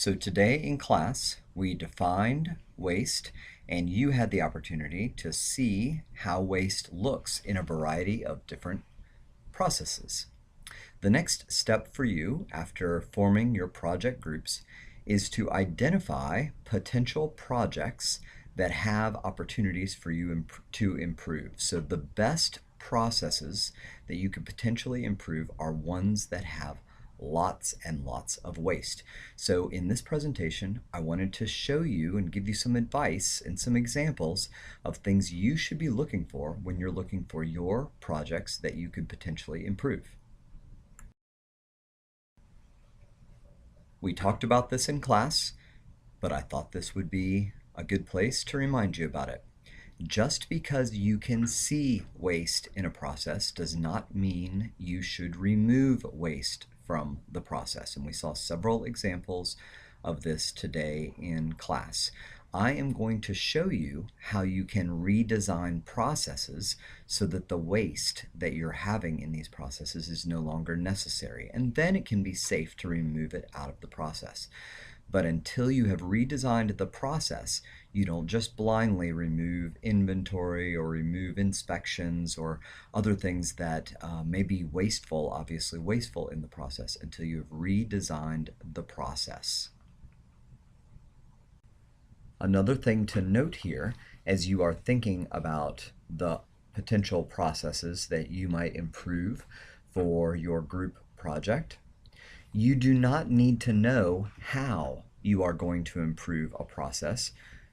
So today in class, we defined waste, and you had the opportunity to see how waste looks in a variety of different processes. The next step for you after forming your project groups is to identify potential projects that have opportunities for you to improve. So the best processes that you could potentially improve are ones that have lots and lots of waste. So in this presentation, I wanted to show you and give you some advice and some examples of things you should be looking for when you're looking for your projects that you could potentially improve. We talked about this in class, but I thought this would be a good place to remind you about it. Just because you can see waste in a process does not mean you should remove waste from the process. And we saw several examples of this today in class. I am going to show you how you can redesign processes so that the waste that you're having in these processes is no longer necessary, and then it can be safe to remove it out of the process. But until you have redesigned the process, you don't just blindly remove inventory or remove inspections or other things that may be wasteful, obviously wasteful in the process, until you have redesigned the process. Another thing to note here as you are thinking about the potential processes that you might improve for your group project, you do not need to know how you are going to improve a process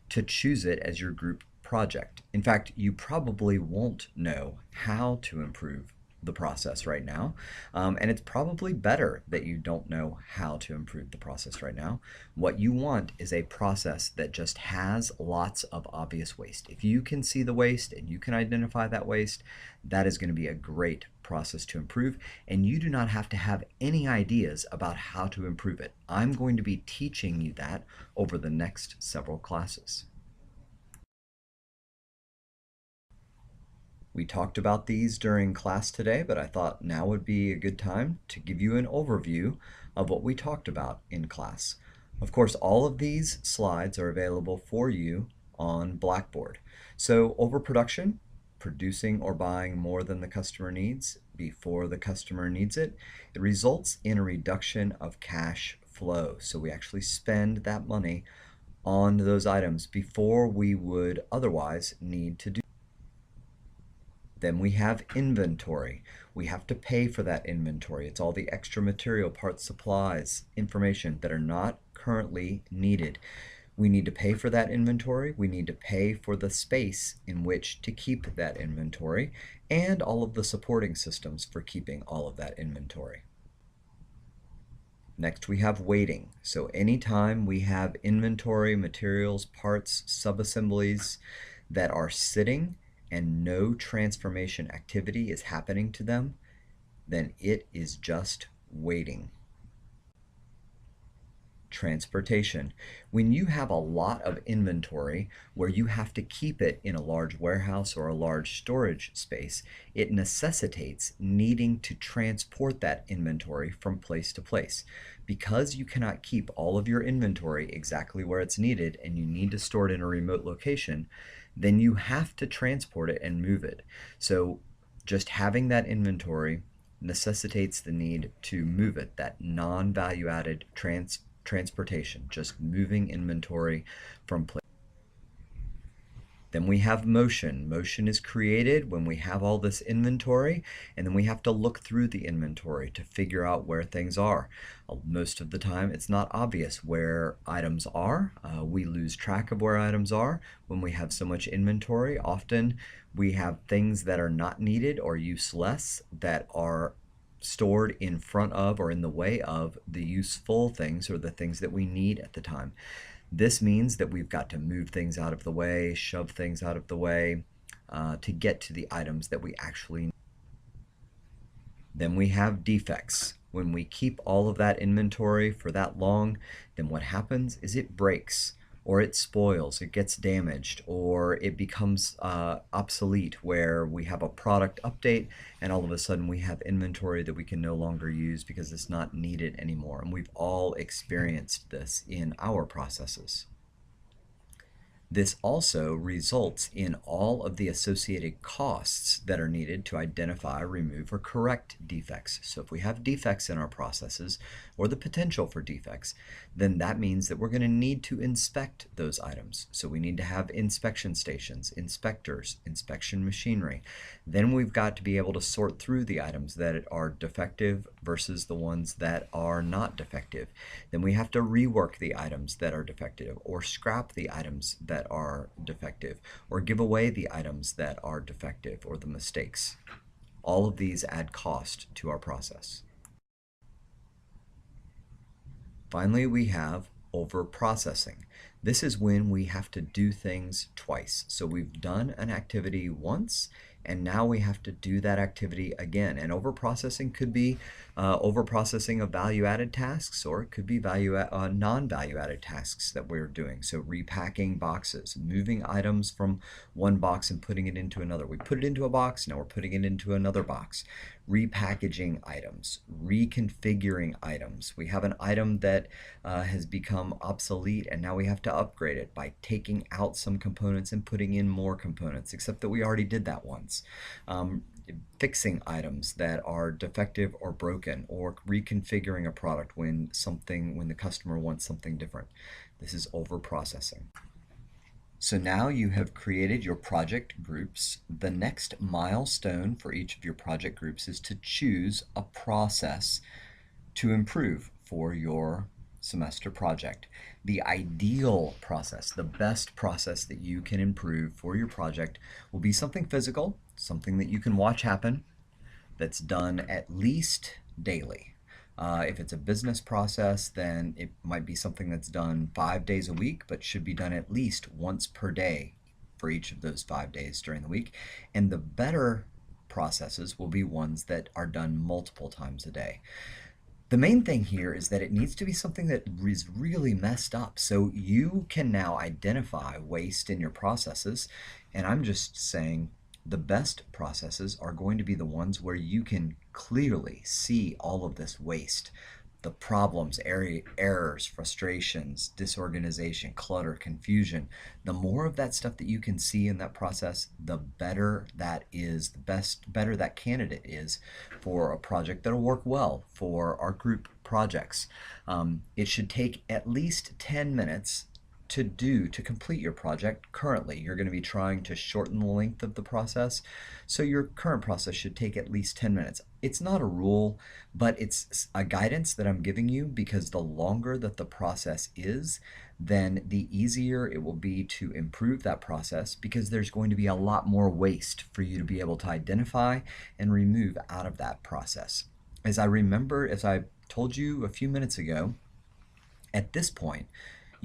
to choose it as your group project. In fact, you probably won't know how to improve the process right now, and it's probably better that you don't know how to improve the process right now. What you want is a process that just has lots of obvious waste. If you can see the waste and you can identify that waste, that is going to be a great process to improve, and you do not have to have any ideas about how to improve it. I'm going to be teaching you that over the next several classes. We talked about these during class today, but I thought now would be a good time to give you an overview of what we talked about in class. Of course, all of these slides are available for you on Blackboard. So overproduction, producing or buying more than the customer needs before the customer needs it, it results in a reduction of cash flow. So we actually spend that money on those items before we would otherwise need to do. Then we have inventory. We have to pay for that inventory. It's all the extra material, parts, supplies, information that are not currently needed. We need to pay for that inventory. We need to pay for the space in which to keep that inventory and all of the supporting systems for keeping all of that inventory. Next, we have waiting. So anytime we have inventory, materials, parts, subassemblies that are sitting and no transformation activity is happening to them, then it is just waiting. Transportation. When you have a lot of inventory where you have to keep it in a large warehouse or a large storage space, it necessitates needing to transport that inventory from place to place. Because you cannot keep all of your inventory exactly where it's needed and you need to store it in a remote location, then you have to transport it and move it. So just having that inventory necessitates the need to move it, that non-value added transportation, just moving inventory from place. Then we have motion. Motion is created when we have all this inventory, and then we have to look through the inventory to figure out where things are. Most of the time, it's not obvious where items are. We lose track of where items are when we have so much inventory. Often, we have things that are not needed or useless that are stored in front of or in the way of the useful things or the things that we need at the time. This means that we've got to move things out of the way, shove things out of the way to get to the items that we actually need. Then we have defects. When we keep all of that inventory for that long, then what happens is it breaks. or it spoils, it gets damaged, or it becomes obsolete, where we have a product update and all of a sudden we have inventory that we can no longer use because it's not needed anymore. And we've all experienced this in our processes. This also results in all of the associated costs that are needed to identify, remove, or correct defects. So if we have defects in our processes, or the potential for defects, then that means that we're going to need to inspect those items. So we need to have inspection stations, inspectors, inspection machinery. Then we've got to be able to sort through the items that are defective versus the ones that are not defective. Then we have to rework the items that are defective, or scrap the items that are defective, or give away the items that are defective, or the mistakes. All of these add cost to our process. Finally, we have over-processing. This is when we have to do things twice. So we've done an activity once, and now we have to do that activity again. And over-processing could be over-processing of value-added tasks, or it could be non-value-added tasks that we're doing. So repacking boxes, moving items from one box and putting it into another. We put it into a box, now we're putting it into another box. Repackaging items, reconfiguring items. We have an item that has become obsolete, and now we have to upgrade it by taking out some components and putting in more components, except that we already did that once. Fixing items that are defective or broken, or reconfiguring a product when the customer wants something different. This is over processing. So now you have created your project groups. The next milestone for each of your project groups is to choose a process to improve for your semester project. The ideal process, the best process that you can improve for your project, will be something physical, something that you can watch happen, that's done at least daily. If it's a business process, then it might be something that's done 5 days a week, but should be done at least once per day for each of those 5 days during the week. And the better processes will be ones that are done multiple times a day. The main thing here is that it needs to be something that is really messed up. So you can now identify waste in your processes, and I'm just saying the best processes are going to be the ones where you can clearly see all of this waste, the problems, errors, frustrations, disorganization, clutter, confusion. The more of that stuff that you can see in that process, the better that is, better that candidate is for a project that'll work well for our group projects. It should take at least 10 minutes to complete your project. Currently, you're going to be trying to shorten the length of the process, so your current process should take at least 10 minutes. It's not a rule, but it's a guidance that I'm giving you, because the longer that the process is, then the easier it will be to improve that process, because there's going to be a lot more waste for you to be able to identify and remove out of that process. As I told you a few minutes ago, at this point,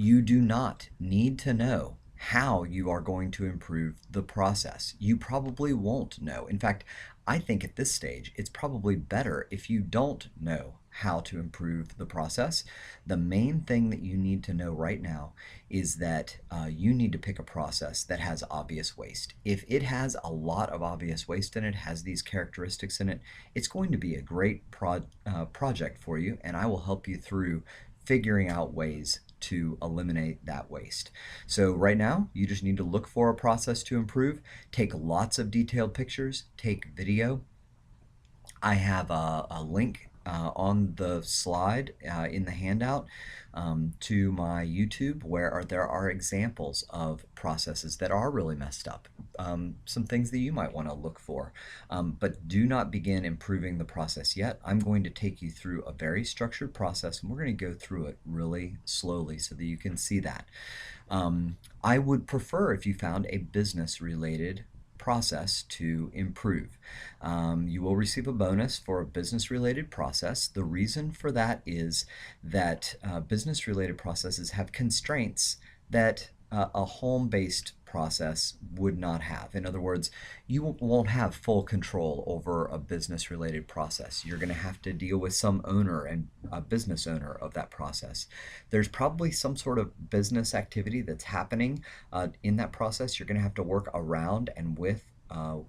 you do not need to know how you are going to improve the process. You probably won't know. In fact, I think at this stage, it's probably better if you don't know how to improve the process. The main thing that you need to know right now is that you need to pick a process that has obvious waste. If it has a lot of obvious waste in it, has these characteristics in it, it's going to be a great project for you, and I will help you through figuring out ways to eliminate that waste. So right now, you just need to look for a process to improve, take lots of detailed pictures, take video. I have a link on the slide in the handout to my YouTube, where there are examples of processes that are really messed up, some things that you might want to look for. But do not begin improving the process yet. I'm going to take you through a very structured process, and we're going to go through it really slowly so that you can see that. I would prefer if you found a business-related process to improve. You will receive a bonus for a business-related process. The reason for that is that business-related processes have constraints that a home-based process would not have. In other words, you won't have full control over a business-related process. You're going to have to deal with some owner and a business owner of that process. There's probably some sort of business activity that's happening in that process. You're going to have to work around and with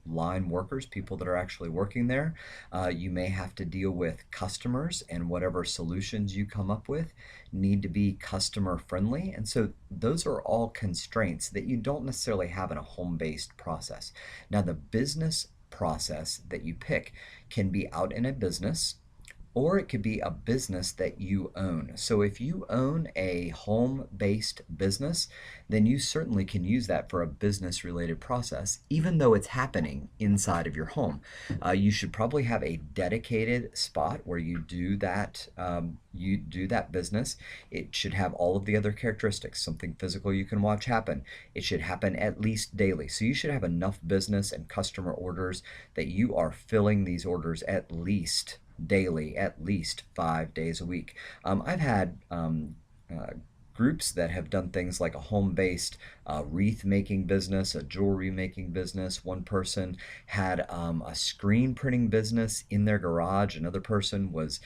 line workers, people that are actually working there. You may have to deal with customers, and whatever solutions you come up with need to be customer friendly. And so those are all constraints that you don't necessarily have in a home-based process. Now, the business process that you pick can be out in a business, or it could be a business that you own. So if you own a home-based business, then you certainly can use that for a business-related process, even though it's happening inside of your home. You should probably have a dedicated spot where you do that. You do that business. It should have all of the other characteristics, something physical you can watch happen. It should happen at least daily. So you should have enough business and customer orders that you are filling these orders at least daily, at least 5 days a week. I've had groups that have done things like a home-based wreath making business, a jewelry making business. One person had a screen printing business in their garage. Another person was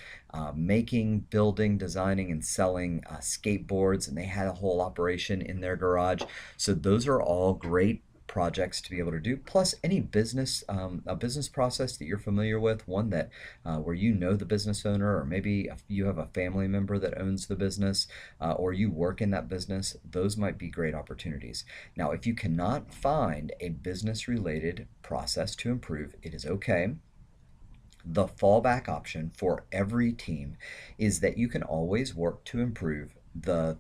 making, building, designing, and selling skateboards, and they had a whole operation in their garage. So those are all great projects to be able to do, plus any business a business process that you're familiar with, one that where you know the business owner, or maybe you have a family member that owns the business, or you work in that business. Those might be great opportunities. Now, if you cannot find a business related process to improve, it is okay. The fallback option for every team is that you can always work to improve the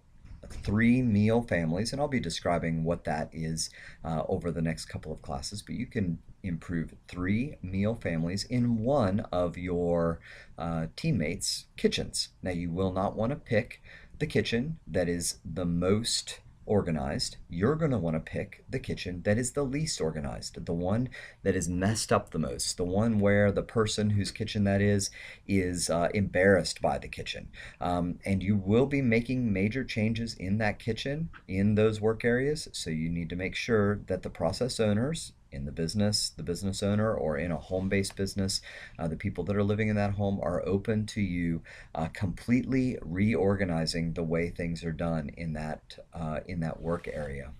3 meal families, and I'll be describing what that is over the next couple of classes, but you can improve 3 meal families in one of your teammates' kitchens. Now, you will not want to pick the kitchen that is the most organized. You're going to want to pick the kitchen that is the least organized, the one that is messed up the most, the one where the person whose kitchen that is embarrassed by the kitchen. And you will be making major changes in that kitchen, in those work areas, so you need to make sure that the process owners in the business owner, or in a home-based business, the people that are living in that home are open to you completely reorganizing the way things are done in that work area.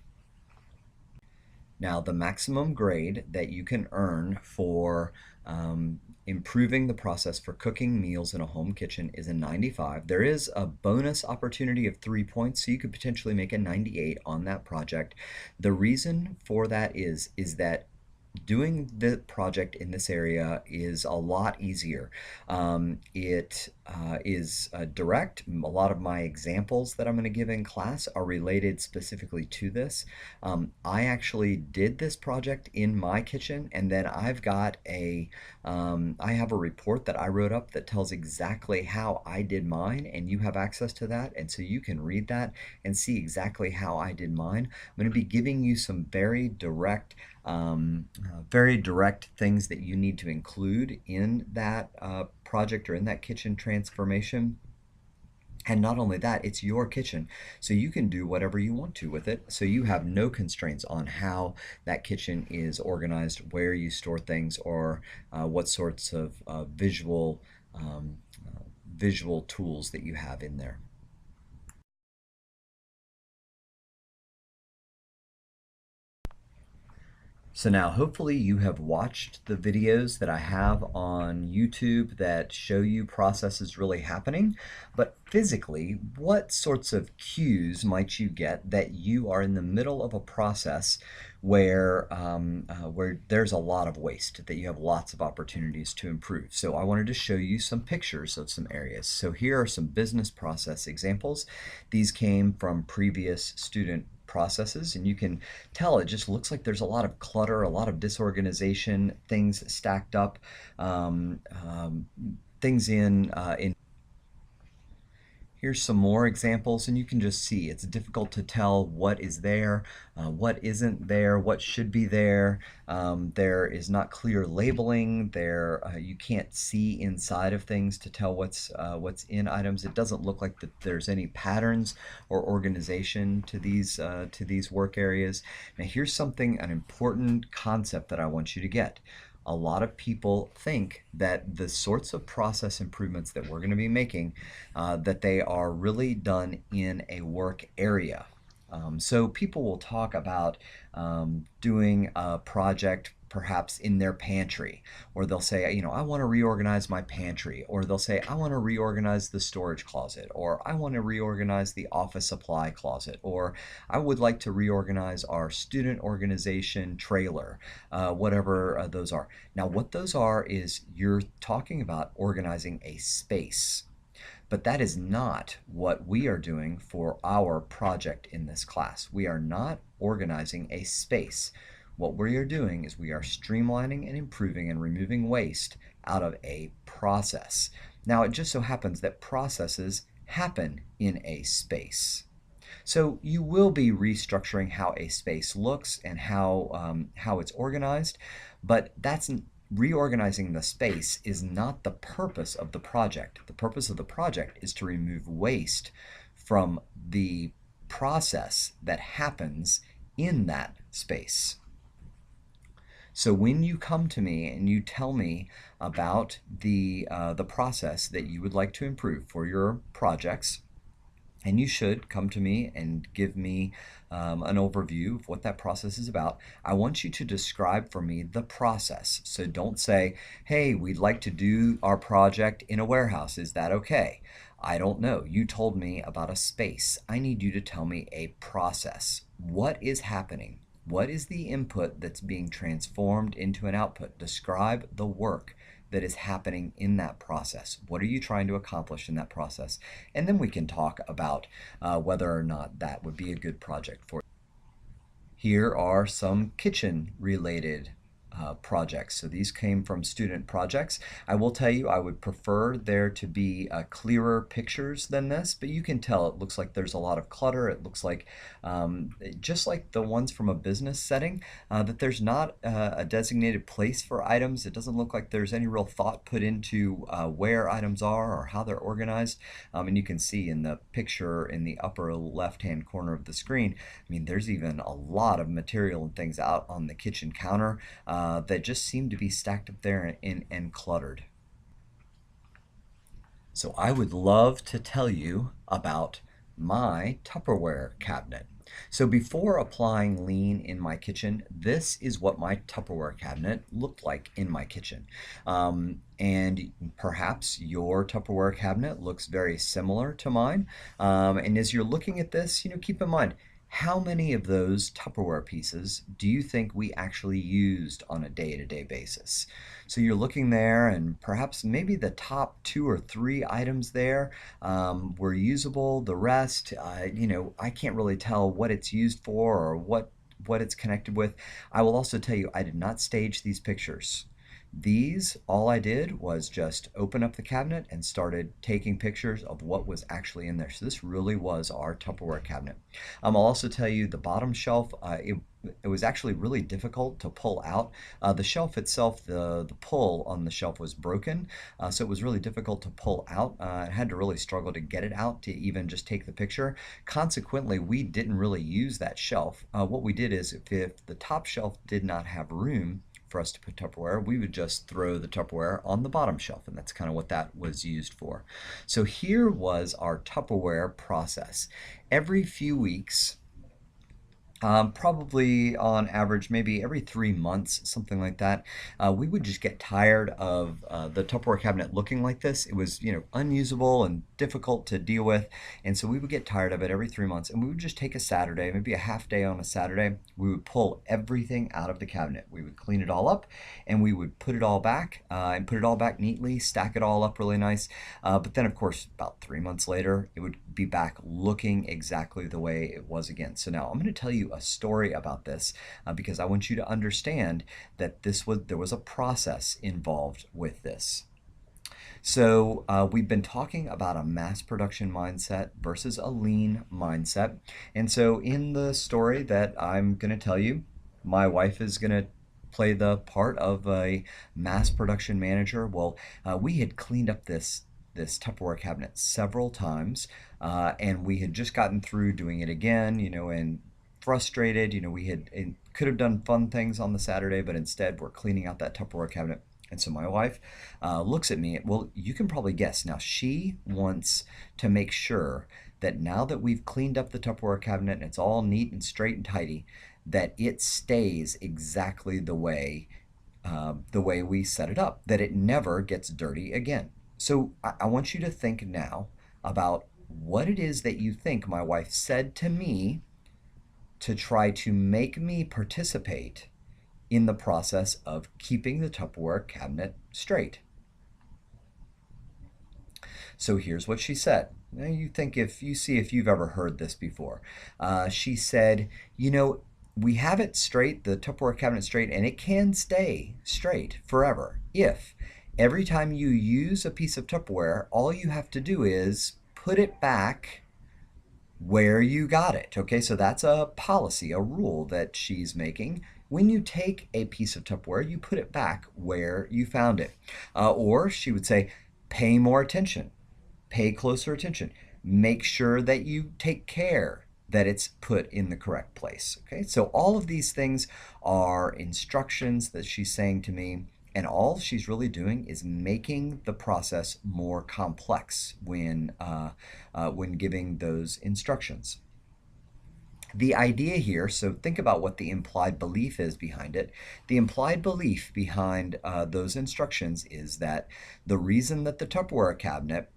Now, the maximum grade that you can earn for improving the process for cooking meals in a home kitchen is a 95. There is a bonus opportunity of 3 points, so you could potentially make a 98 on that project. The reason for that is that doing the project in this area is a lot easier. It is direct. A lot of my examples that I'm going to give in class are related specifically to this. I actually did this project in my kitchen, and then I've got I have a report that I wrote up that tells exactly how I did mine, and you have access to that, and so you can read that and see exactly how I did mine. I'm going to be giving you some very direct things that you need to include in that project, or in that kitchen transformation. And not only that, it's your kitchen, so you can do whatever you want to with it. So you have no constraints on how that kitchen is organized, where you store things, or what sorts of visual tools that you have in there. So now hopefully you have watched the videos that I have on YouTube that show you processes really happening, but physically, what sorts of cues might you get that you are in the middle of a process where there's a lot of waste, that you have lots of opportunities to improve? So I wanted to show you some pictures of some areas. So here are some business process examples. These came from previous student processes, and you can tell it just looks like there's a lot of clutter, a lot of disorganization, things stacked up, things in Here's some more examples, and you can just see it's difficult to tell what is there, what isn't there, what should be there. There is not clear labeling. You can't see inside of things to tell what's in items. It doesn't look like that there's any patterns or organization to these work areas. Now, here's an important concept that I want you to get. A lot of people think that the sorts of process improvements that we're going to be making, that they are really done in a work area. So people will talk about doing a project perhaps in their pantry, or they'll say, I want to reorganize my pantry, or they'll say, I want to reorganize the storage closet, or I want to reorganize the office supply closet, or I would like to reorganize our student organization trailer, whatever those are. Now, what those are is you're talking about organizing a space. But that is not what we are doing for our project in this class. We are not organizing a space. What we are doing is we are streamlining and improving and removing waste out of a process. Now, it just so happens that processes happen in a space. So you will be restructuring how a space looks and how it's organized, but reorganizing the space is not the purpose of the project. The purpose of the project is to remove waste from the process that happens in that space. So when you come to me and you tell me about the process that you would like to improve for your projects, and you should come to me and give me an overview of what that process is about. I want you to describe for me the process. So don't say, hey, we'd like to do our project in a warehouse. Is that okay? I don't know. You told me about a space. I need you to tell me a process. What is happening? What is the input that's being transformed into an output? Describe the work that is happening in that process. What are you trying to accomplish in that process? And then we can talk about whether or not that would be a good project for you. Here are some kitchen related projects. So these came from student projects. I will tell you I would prefer there to be clearer pictures than this, but you can tell it looks like there's a lot of clutter. It looks like, just like the ones from a business setting, that there's not a designated place for items. It doesn't look like there's any real thought put into where items are or how they're organized. And you can see in the picture in the upper left-hand corner of the screen, I mean, there's even a lot of material and things out on the kitchen counter that just seem to be stacked up there and cluttered. So I would love to tell you about my Tupperware cabinet. So before applying lean in my kitchen, this is what my Tupperware cabinet looked like in my kitchen. And perhaps your Tupperware cabinet looks very similar to mine. And as you're looking at this, keep in mind, how many of those Tupperware pieces do you think we actually used on a day-to-day basis? So you're looking there, and perhaps maybe the top 2 or 3 items there were usable. The rest, I can't really tell what it's used for or what it's connected with. I will also tell you, I did not stage these pictures. All I did was just open up the cabinet and started taking pictures of what was actually in there. So this really was our Tupperware cabinet. I'll also tell you the bottom shelf, it was actually really difficult to pull out. The shelf itself, the pull on the shelf was broken, so it was really difficult to pull out. I had to really struggle to get it out to even just take the picture. Consequently, we didn't really use that shelf. What we did is if the top shelf did not have room for us to put Tupperware, we would just throw the Tupperware on the bottom shelf, and that's kind of what that was used for. So here was our Tupperware process. Every few weeks, probably on average, maybe every 3 months, something like that, we would just get tired of the Tupperware cabinet looking like this. It was, unusable and difficult to deal with, and so we would get tired of it every 3 months, and we would just take a Saturday, maybe a half day on a Saturday. We would pull everything out of the cabinet. We would clean it all up, and we would put it all back, and put it all back neatly, stack it all up really nice. But then, of course, about 3 months later, it would be back looking exactly the way it was again. So now I'm going to tell you a story about this because I want you to understand that there was a process involved with this. So, we've been talking about a mass production mindset versus a lean mindset. And so, in the story that I'm going to tell you, my wife is going to play the part of a mass production manager. Well, we had cleaned up this Tupperware cabinet several times, and we had just gotten through doing it again, and frustrated. We had and could have done fun things on the Saturday, but instead we're cleaning out that Tupperware cabinet. And so my wife looks at me. Well, you can probably guess. Now, she wants to make sure that now that we've cleaned up the Tupperware cabinet and it's all neat and straight and tidy, that it stays exactly the way we set it up, that it never gets dirty again. So I want you to think now about what it is that you think my wife said to me to try to make me participate in the process of keeping the Tupperware cabinet straight. So here's what she said. Now you think if you've ever heard this before. She said, we have it straight, the Tupperware cabinet straight, and it can stay straight forever if every time you use a piece of Tupperware, all you have to do is put it back where you got it. Okay, so that's a policy, a rule that she's making. When you take a piece of Tupperware, you put it back where you found it. Or she would say, pay more attention, pay closer attention, make sure that you take care that it's put in the correct place. Okay, so all of these things are instructions that she's saying to me, and all she's really doing is making the process more complex when giving those instructions. The idea here, so think about what the implied belief is behind it. The implied belief behind those instructions is that the reason that the Tupperware cabinet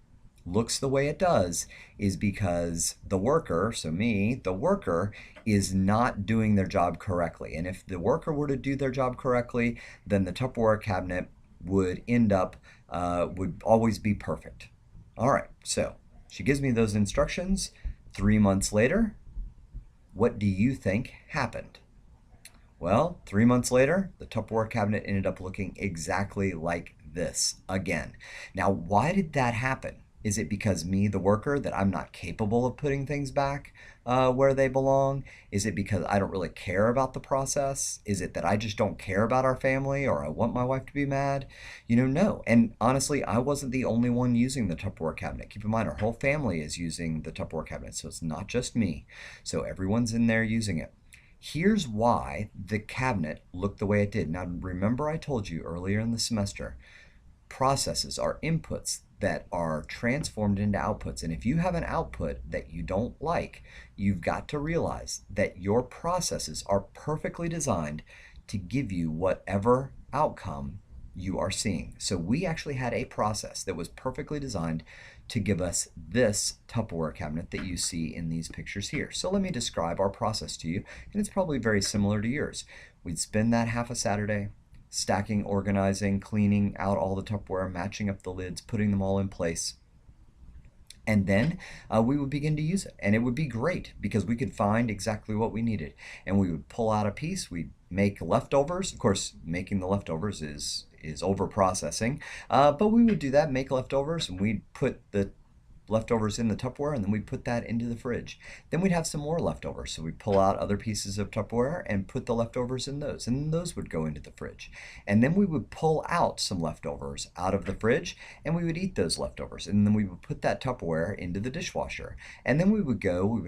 looks the way it does is because the worker, so me, the worker, is not doing their job correctly. And if the worker were to do their job correctly, then the Tupperware cabinet would would always be perfect. All right, so she gives me those instructions. 3 months later, what do you think happened? Well, 3 months later, the Tupperware cabinet ended up looking exactly like this again. Now, why did that happen? Is it because me, the worker, that I'm not capable of putting things back where they belong? Is it because I don't really care about the process? Is it that I just don't care about our family or I want my wife to be mad? No. And honestly, I wasn't the only one using the Tupperware cabinet. Keep in mind, our whole family is using the Tupperware cabinet, so it's not just me. So everyone's in there using it. Here's why the cabinet looked the way it did. Now, remember I told you earlier in the semester, processes are inputs that are transformed into outputs. And if you have an output that you don't like, you've got to realize that your processes are perfectly designed to give you whatever outcome you are seeing. So we actually had a process that was perfectly designed to give us this Tupperware cabinet that you see in these pictures here. So let me describe our process to you, and it's probably very similar to yours. We'd spend that half a Saturday stacking, organizing, cleaning out all the Tupperware, matching up the lids, putting them all in place. And then we would begin to use it. And it would be great because we could find exactly what we needed. And we would pull out a piece, we'd make leftovers. Of course, making the leftovers is over processing. But we would do that, make leftovers, and we'd put the leftovers in the Tupperware, and then we'd put that into the fridge. Then we'd have some more leftovers, so we'd pull out other pieces of Tupperware and put the leftovers in those, and those would go into the fridge. And then we would pull out some leftovers out of the fridge, and we would eat those leftovers, and then we would put that Tupperware into the dishwasher. And then we would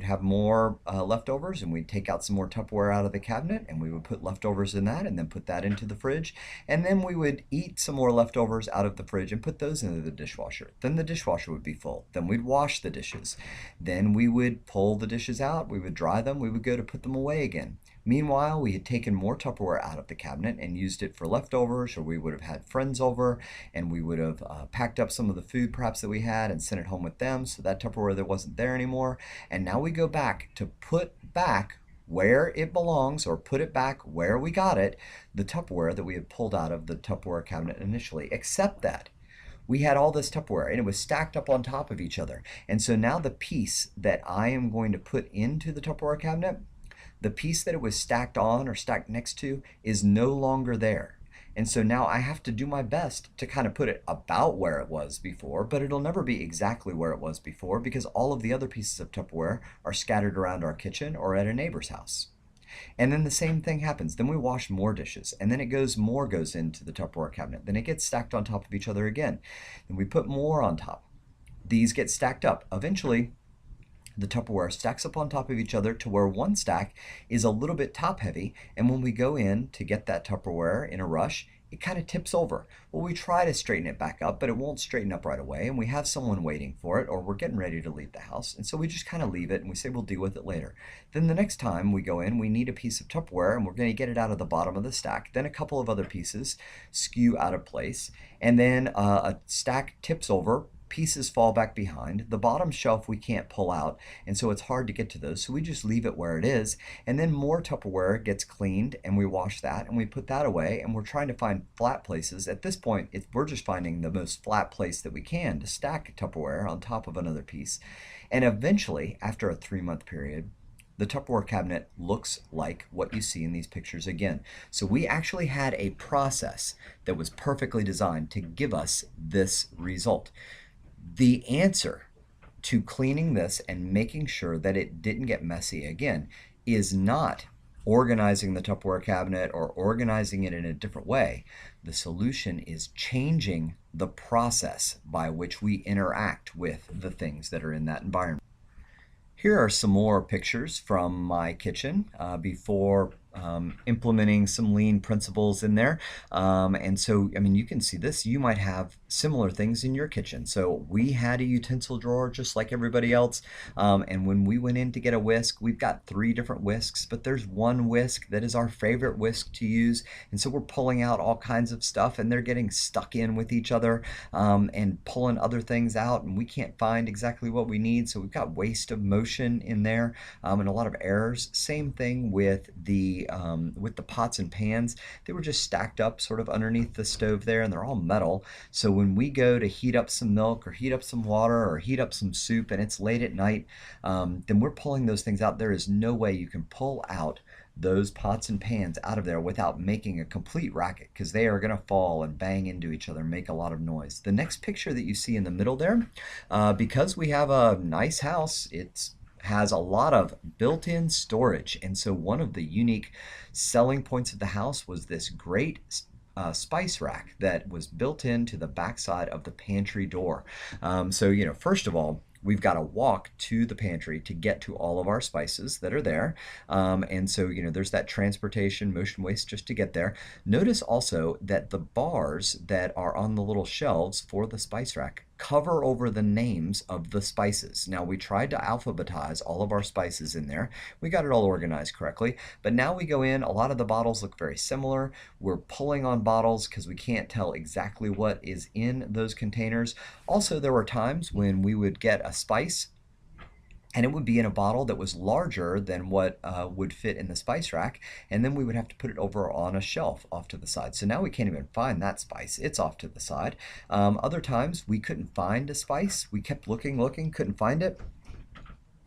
have more leftovers, and we'd take out some more Tupperware out of the cabinet, and we would put leftovers in that, and then put that into the fridge. And then we would eat some more leftovers out of the fridge and put those into the dishwasher. Then the dishwasher would be full. Then we'd wash the dishes. Then we would pull the dishes out, we would dry them, we would go to put them away again. Meanwhile, we had taken more Tupperware out of the cabinet and used it for leftovers, or we would have had friends over and we would have packed up some of the food perhaps that we had and sent it home with them, so that Tupperware that wasn't there anymore. And now we go back to put back where it belongs, or put it back where we got it, the Tupperware that we had pulled out of the Tupperware cabinet initially, except that we had all this Tupperware and it was stacked up on top of each other. And so now the piece that I am going to put into the Tupperware cabinet, the piece that it was stacked on or stacked next to, is no longer there. And so now I have to do my best to kind of put it about where it was before, but it'll never be exactly where it was before because all of the other pieces of Tupperware are scattered around our kitchen or at a neighbor's house. And then the same thing happens. Then we wash more dishes, and then more goes into the Tupperware cabinet. Then it gets stacked on top of each other again. Then we put more on top. These get stacked up. Eventually, the Tupperware stacks up on top of each other to where one stack is a little bit top heavy, and when we go in to get that Tupperware in a rush, it kind of tips over. Well, we try to straighten it back up, but it won't straighten up right away, and we have someone waiting for it, or we're getting ready to leave the house, and so we just kind of leave it and we say we'll deal with it later. Then the next time we go in, we need a piece of Tupperware, and we're going to get it out of the bottom of the stack. Then a couple of other pieces skew out of place, and then a stack tips over, pieces fall back behind. The bottom shelf we can't pull out, and so it's hard to get to those, so we just leave it where it is. And then more Tupperware gets cleaned, and we wash that, and we put that away, and we're trying to find flat places. At this point, we're just finding the most flat place that we can to stack Tupperware on top of another piece. And eventually, after a 3-month period, the Tupperware cabinet looks like what you see in these pictures again. So we actually had a process that was perfectly designed to give us this result. The answer to cleaning this and making sure that it didn't get messy again is not organizing the Tupperware cabinet or organizing it in a different way. The solution is changing the process by which we interact with the things that are in that environment. Here are some more pictures from my kitchen before implementing some lean principles in there. And so, I mean, you can see this. You might have similar things in your kitchen. So we had a utensil drawer just like everybody else. And when we went in to get a whisk, we've got 3 different whisks, but there's one whisk that is our favorite whisk to use. And so we're pulling out all kinds of stuff, and they're getting stuck in with each other and pulling other things out, and we can't find exactly what we need. So we've got waste of motion in there and a lot of errors. Same thing with the pots and pans. They were just stacked up sort of underneath the stove there, and they're all metal. So when we go to heat up some milk or heat up some water or heat up some soup and it's late at night, then we're pulling those things out. There is no way you can pull out those pots and pans out of there without making a complete racket, because they are going to fall and bang into each other and make a lot of noise. The next picture that you see in the middle there, because we have a nice house, it's has a lot of built-in storage, and so one of the unique selling points of the house was this great spice rack that was built into the backside of the pantry door. So, you know, first of all, we've got to walk to the pantry to get to all of our spices that are there. And so, you know, there's that transportation, motion waste just to get there. Notice also that the bars that are on the little shelves for the spice rack cover over the names of the spices. Now, we tried to alphabetize all of our spices in there. We got it all organized correctly, but now we go in, a lot of the bottles look very similar. We're pulling on bottles because we can't tell exactly what is in those containers. Also, there were times when we would get a spice and it would be in a bottle that was larger than what would fit in the spice rack, and then we would have to put it over on a shelf off to the side. So now we can't even find that spice. It's off to the side. Other times we couldn't find a spice. We kept looking, couldn't find it.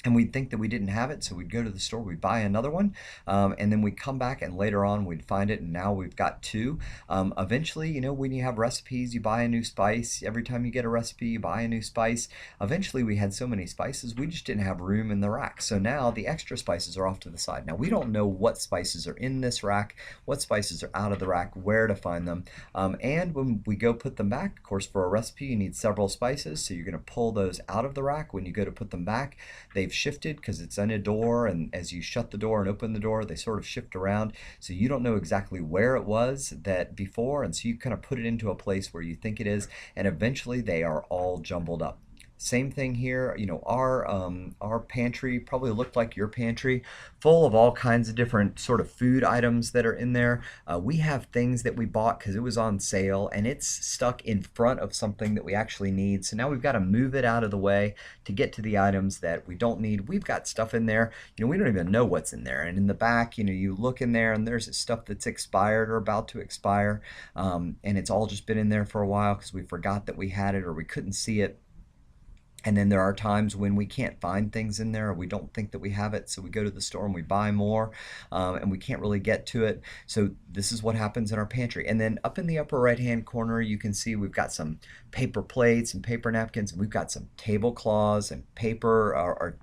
And we'd think that we didn't have it, so we'd go to the store, we'd buy another one, and then we'd come back and later on we'd find it, and now we've got 2. Eventually, you know, when you have recipes, you buy a new spice. Every time you get a recipe, you buy a new spice. Eventually, we had so many spices, we just didn't have room in the rack. So now the extra spices are off to the side. Now, we don't know what spices are in this rack, what spices are out of the rack, where to find them. And when we go put them back, of course, for a recipe, you need several spices, so you're going to pull those out of the rack. When you go to put them back, they've shifted because it's in a door, and as you shut the door and open the door, they sort of shift around, so you don't know exactly where it was that before, and so you kind of put it into a place where you think it is, and eventually they are all jumbled up. Same thing here, you know, our pantry probably looked like your pantry, full of all kinds of different sort of food items that are in there. We have things that we bought because it was on sale, and it's stuck in front of something that we actually need. So now we've got to move it out of the way to get to the items that we don't need. We've got stuff in there, you know, we don't even know what's in there. And in the back, you know, you look in there and there's stuff that's expired or about to expire, and it's all just been in there for a while because we forgot that we had it or we couldn't see it. And then there are times when we can't find things in there, or we don't think that we have it, so we go to the store and we buy more, and we can't really get to it. So this is what happens in our pantry. And then up in the upper right-hand corner, you can see we've got some paper plates and paper napkins, and we've got some tablecloths and paper or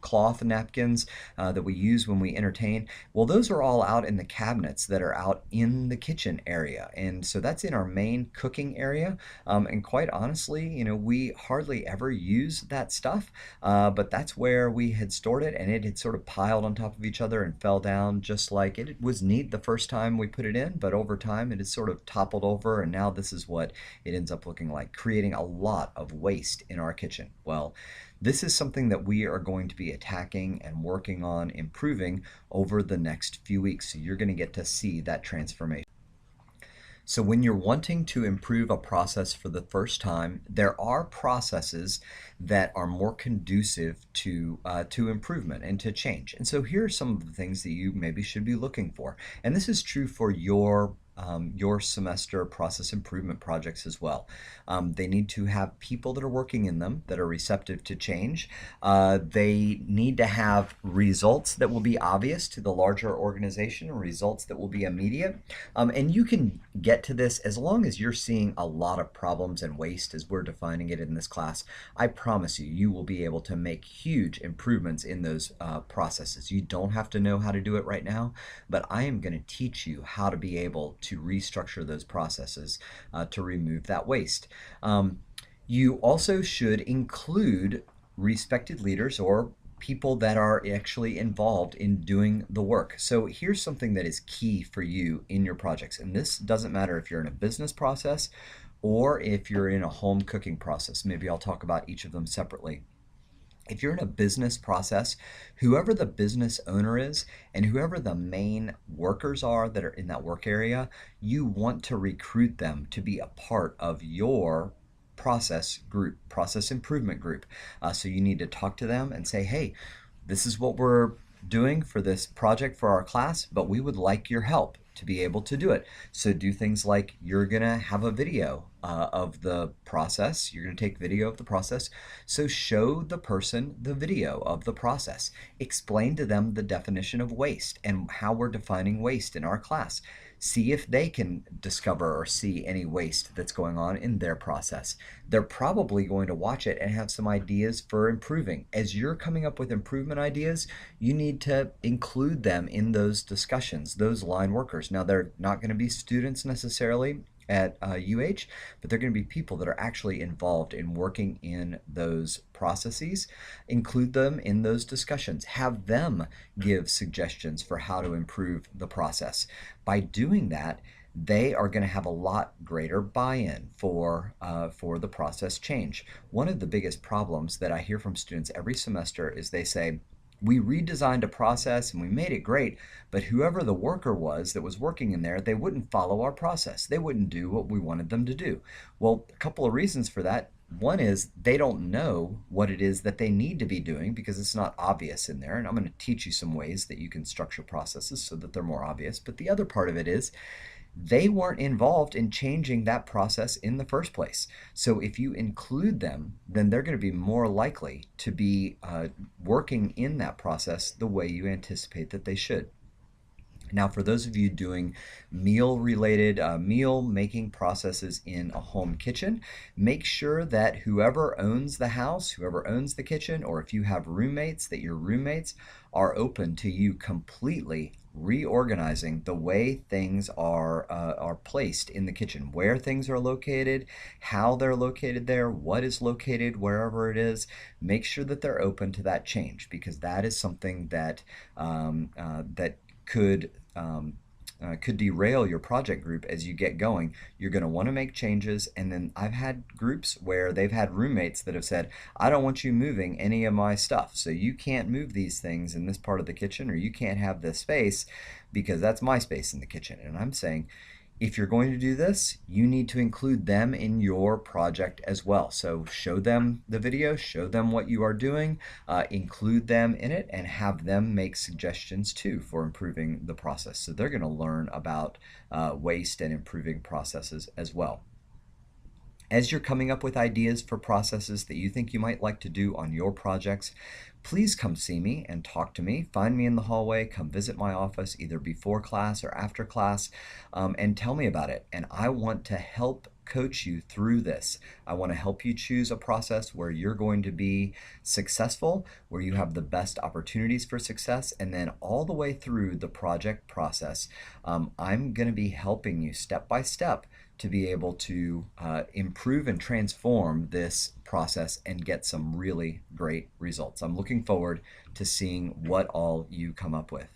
cloth napkins that we use when we entertain. Well, those are all out in the cabinets that are out in the kitchen area. And so that's in our main cooking area. And quite honestly, we hardly ever use that stuff, but that's where we had stored it, and it had sort of piled on top of each other and fell down, just like it was neat the first time we put it in, but over time it has sort of toppled over, and now this is what it ends up looking like, creating a lot of waste in our kitchen. Well, this is something that we are going to be attacking and working on improving over the next few weeks. So you're going to get to see that transformation. So when you're wanting to improve a process for the first time, there are processes that are more conducive to improvement and to change. And so here are some of the things that you maybe should be looking for. And this is true for your semester process improvement projects as well. They need to have people that are working in them that are receptive to change. They need to have results that will be obvious to the larger organization, results that will be immediate. And you can get to this as long as you're seeing a lot of problems and waste as we're defining it in this class. I promise you, you will be able to make huge improvements in those processes. You don't have to know how to do it right now, but I am going to teach you how to be able to restructure those processes to remove that waste. You also should include respected leaders or people that are actually involved in doing the work. So here's something that is key for you in your projects. And this doesn't matter if you're in a business process or if you're in a home cooking process. Maybe I'll talk about each of them separately. If you're in a business process, whoever the business owner is and whoever the main workers are that are in that work area, you want to recruit them to be a part of your process group, process improvement group. So you need to talk to them and say, hey, this is what we're doing for this project for our class, but we would like your help to be able to do it. So do things like you're gonna have a video of the process. You're gonna take video of the process. So show the person the video of the process. Explain to them the definition of waste and how we're defining waste in our class. See if they can discover or see any waste that's going on in their process. They're probably going to watch it and have some ideas for improving. As you're coming up with improvement ideas, you need to include them in those discussions, those line workers. Now, they're not going to be students necessarily at UH, but they're going to be people that are actually involved in working in those processes. Include them in those discussions. Have them give suggestions for how to improve the process. By doing that, they are going to have a lot greater buy-in for the process change. One of the biggest problems that I hear from students every semester is they say, we redesigned a process and we made it great, but whoever the worker was that was working in there, they wouldn't follow our process. They wouldn't do what we wanted them to do. Well, a couple of reasons for that. One is they don't know what it is that they need to be doing because it's not obvious in there. And I'm going to teach you some ways that you can structure processes so that they're more obvious. But the other part of it is they weren't involved in changing that process in the first place. So if you include them, then they're going to be more likely to be working in that process the way you anticipate that they should. Now, for those of you doing meal-related meal-making processes in a home kitchen, make sure that whoever owns the house, whoever owns the kitchen, or if you have roommates, that your roommates are open to you completely reorganizing the way things are placed in the kitchen, where things are located, how they're located there, what is located wherever it is. Make sure that they're open to that change, because that is something that that could derail your project group as you get going. You're going to want to make changes, and then I've had groups where they've had roommates that have said, I don't want you moving any of my stuff, so you can't move these things in this part of the kitchen, or you can't have this space because that's my space in the kitchen. And I'm saying, if you're going to do this, you need to include them in your project as well. So show them the video, show them what you are doing, include them in it, and have them make suggestions too for improving the process. So they're going to learn about waste and improving processes as well. As you're coming up with ideas for processes that you think you might like to do on your projects, please come see me and talk to me. Find me in the hallway, come visit my office either before class or after class, and tell me about it. And I want to help coach you through this. I want to help you choose a process where you're going to be successful, where you have the best opportunities for success, and then all the way through the project process. I'm going to be helping you step by step to be able to improve and transform this process and get some really great results. I'm looking forward to seeing what all you come up with.